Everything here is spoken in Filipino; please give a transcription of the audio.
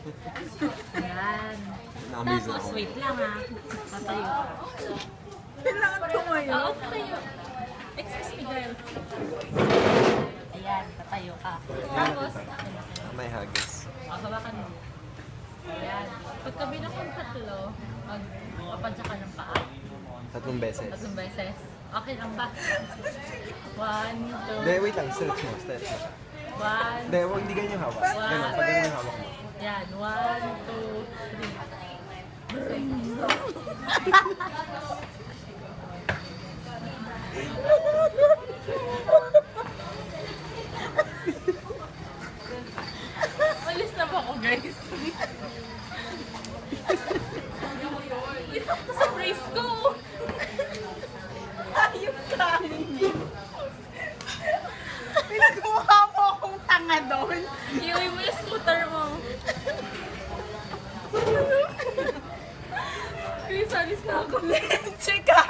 Yan. Na-amaze na Tapos, ako. wait lang ha. Tatayo ka. Kailangan tumayo. Oo, tatayo. Excuse me, girl. Ayan, tatayo ka. Tapos, May hagis. hawakan mo. Ayan. Pagka binakong tatlo, magpapadya ka ng paa. 3 beses. 3 beses. Okay lang ba? 1, 2, Hindi, wait lang. Stretch mo. Stretch mo. 1. Hindi, hindi ganyan yung hawak. Ganun, pag ganyan yung hawak mo. Yan, 1, 2, 3. Alis na ba ako, guys? Isang to sa race ko! Ayun ka. Pinagmukha mo akong tanga doon. Iuwi mo yung scooter mo. Chris, alis na ako. Check ka.